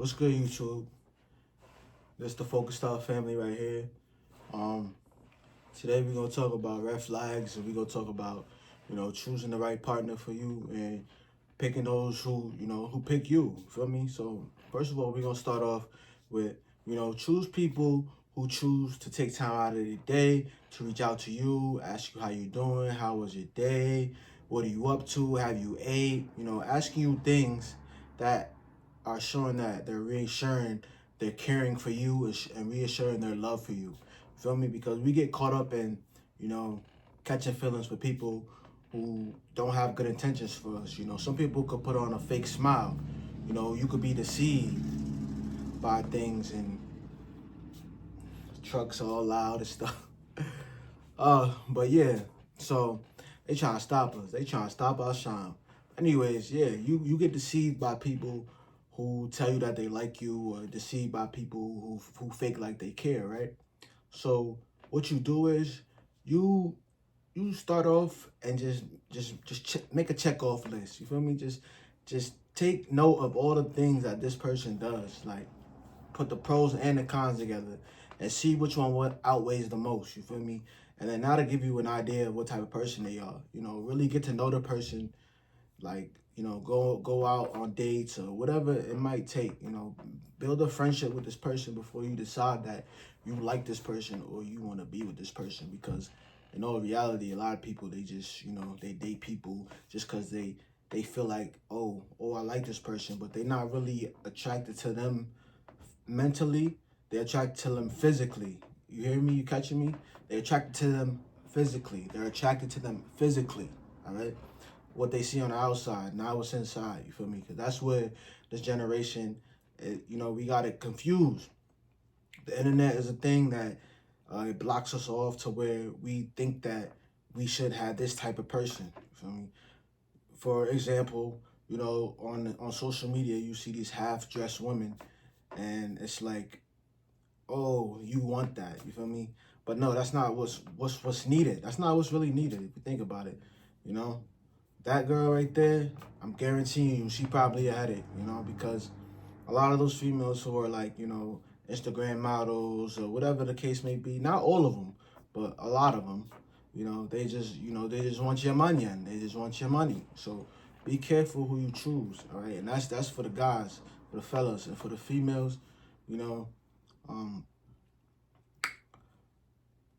What's good, YouTube? This the Focus Style family right here. Um, Today we're gonna talk about red flags, and we're gonna talk about, choosing the right partner for you and picking those who pick you. Feel me? So first of all, we're gonna start off with, choose people who choose to take time out of their day to reach out to you, ask you how you doing, how was your day, what are you up to, have you ate, asking you things that are showing that they're reassuring, they're caring for you and reassuring their love for you. Feel me? Because we get caught up in, you know, catching feelings with people who don't have good intentions for us. Some people could put on a fake smile. You could be deceived by things, and trucks all loud and stuff. But yeah, so they trying to stop us. They trying to stop our shine. Anyways, yeah, you get deceived by people who tell you that they like you, or deceived by people who fake like they care, right? So what you do is you you start off and make a check off list. You feel me? Just take note of all the things that this person does. Like, put the pros and the cons together and see which one what outweighs the most. You feel me? And then now to give you an idea of what type of person they are. Really get to know the person. Like, go out on dates or whatever it might take. Build a friendship with this person before you decide that you like this person or you want to be with this person. Because in all reality, a lot of people, they just, they date people just because they feel like, I like this person, but they're not really attracted to them mentally. They're attracted to them physically. You hear me? You catching me? They're attracted to them physically. They're attracted to them physically. All right? What they see on the outside, not what's inside. You feel me? Because that's where this generation, we got it confused. The internet is a thing that it blocks us off to where we think that we should have this type of person. You feel me? For example, on social media, you see these half-dressed women, and it's like, oh, you want that. You feel me? But no, that's not what's needed. That's not what's really needed if you think about it. You know, that girl right there, I'm guaranteeing you, she probably had it, because a lot of those females who are like, Instagram models or whatever the case may be, not all of them, but a lot of them, they just want your money, and they just want your money. So be careful who you choose, all right? And that's for the guys, for the fellas, and for the females, you know, um,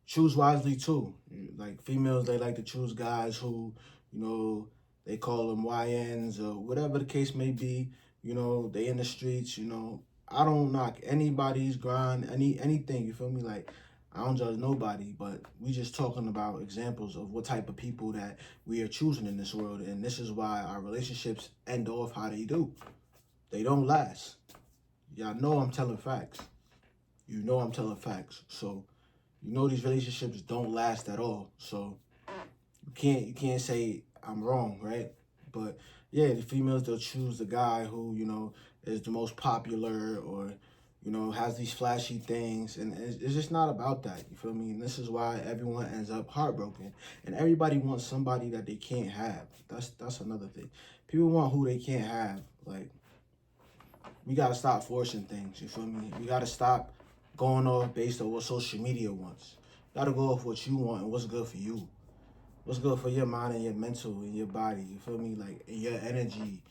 choose wisely too. Like, females, they like to choose guys who, they call them YNs or whatever the case may be. They in the streets. I don't knock anybody's grind, anything. You feel me? Like, I don't judge nobody, but we just talking about examples of what type of people that we are choosing in this world, and this is why our relationships end off how they do. They don't last. Y'all know I'm telling facts. You know I'm telling facts. So these relationships don't last at all. So you can't say I'm wrong, right? But yeah, the females, they'll choose the guy who, is the most popular, or, has these flashy things. And it's just not about that. You feel me? And this is why everyone ends up heartbroken. And everybody wants somebody that they can't have. That's another thing. People want who they can't have. Like, we gotta stop forcing things, you feel me? We gotta stop going off based on what social media wants. You gotta go off what you want and what's good for you. What's good for your mind and your mental and your body, you feel me? Like, and your energy,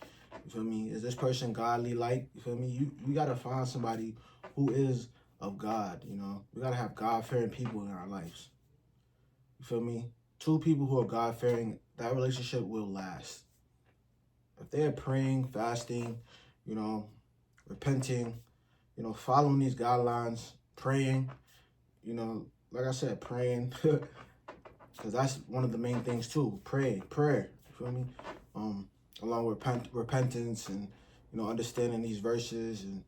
you feel me? Is this person godly like, you feel me? You gotta find somebody who is of God, We gotta have God-fearing people in our lives. You feel me? Two people who are God-fearing, that relationship will last. If they're praying, fasting, you know, repenting, following these guidelines, praying, like I said, praying, because that's one of the main things too. Prayer, you feel me? Along with repentance and, understanding these verses and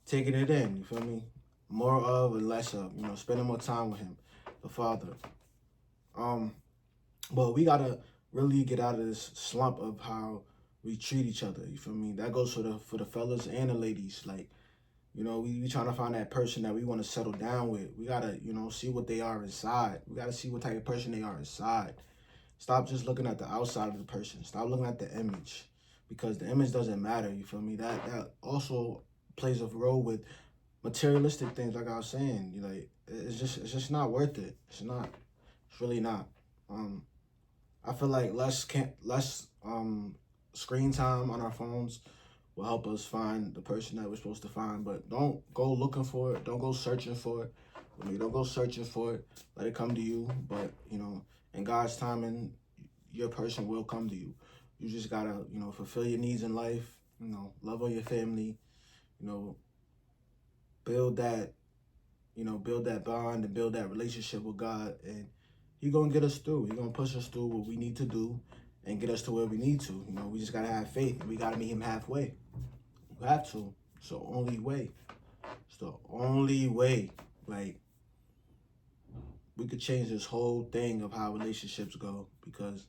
taking it in, you feel me? More of and less of, spending more time with him, the Father. But we gotta really get out of this slump of how we treat each other, you feel me? That goes for the fellas and the ladies. Like, we trying to find that person that we want to settle down with. We gotta, see what they are inside. We gotta see what type of person they are inside. Stop just looking at the outside of the person. Stop looking at the image, because the image doesn't matter. You feel me? That also plays a role with materialistic things. Like I was saying, you like it's just not worth it. It's not. It's really not. Um, I feel like less screen time on our phones will help us find the person that we're supposed to find. But don't go looking for it. Don't go searching for it. I mean, don't go searching for it. Let it come to you. But in God's timing, your person will come to you. You just gotta fulfill your needs in life. Love on your family. You know, build that build that bond and build that relationship with God, and He gonna get us through. He gonna push us through what we need to do and get us to where we need to. We just gotta have faith. We gotta meet Him halfway. We have to. It's the only way. It's the only way. Like, we could change this whole thing of how relationships go, because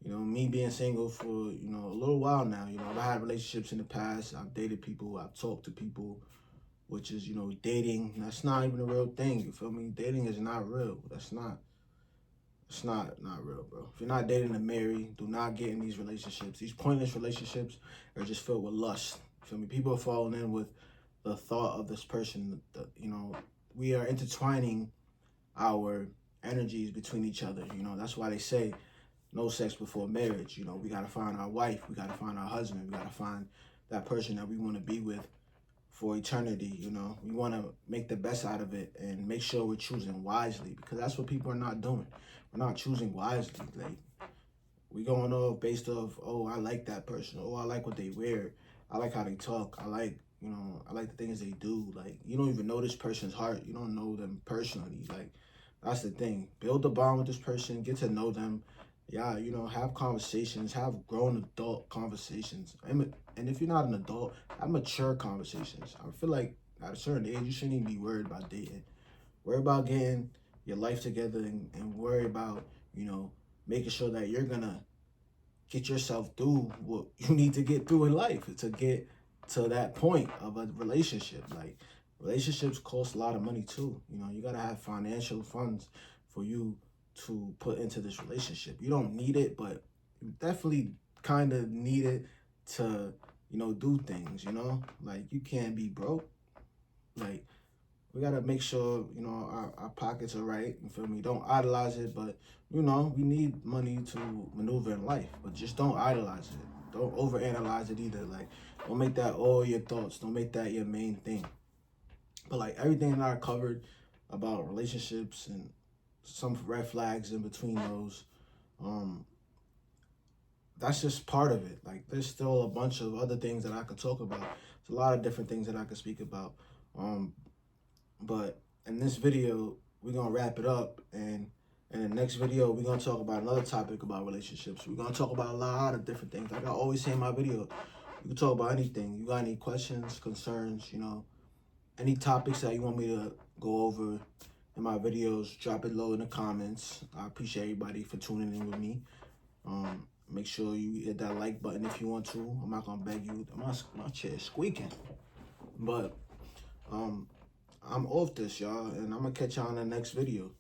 me being single for a little while now. I've had relationships in the past. I've dated people. I've talked to people, which is, dating. That's not even a real thing. You feel me? Dating is not real. It's not real, bro. If you're not dating to marry, do not get in these relationships. These pointless relationships are just filled with lust. You feel me? People are falling in with the thought of this person. We are intertwining our energies between each other. That's why they say no sex before marriage. We gotta find our wife. We gotta find our husband. We gotta find that person that we want to be with for eternity. We want to make the best out of it and make sure we're choosing wisely, because that's what people are not doing. We're not choosing wisely. Like, we going off based off, oh, I like that person. Oh, I like what they wear. I like how they talk. I like the things they do. Like, you don't even know this person's heart. You don't know them personally. Like, that's the thing. Build a bond with this person. Get to know them. Yeah, have conversations. Have grown adult conversations. And if you're not an adult, have mature conversations. I feel like at a certain age, you shouldn't even be worried about dating. Worry about getting your life together, and worry about, making sure that you're going to get yourself through what you need to get through in life to get to that point of a relationship. Like, relationships cost a lot of money too. You got to have financial funds for you to put into this relationship. You don't need it, but you definitely kind of need it to, do things, like, you can't be broke. Like, we gotta make sure, our pockets are right. You feel me? Don't idolize it, but we need money to maneuver in life. But just don't idolize it. Don't overanalyze it either. Like, don't make that all your thoughts. Don't make that your main thing. But like, everything that I covered about relationships and some red flags in between those, um, that's just part of it. Like, there's still a bunch of other things that I could talk about. There's a lot of different things that I could speak about. But in this video, we're going to wrap it up. And in the next video, we're going to talk about another topic about relationships. We're going to talk about a lot of different things. Like I always say in my video, you can talk about anything. You got any questions, concerns, any topics that you want me to go over in my videos, drop it low in the comments. I appreciate everybody for tuning in with me. Make sure you hit that like button if you want to. I'm not going to beg you. My chair is squeaking. But I'm off this, y'all, and I'm gonna catch y'all in the next video.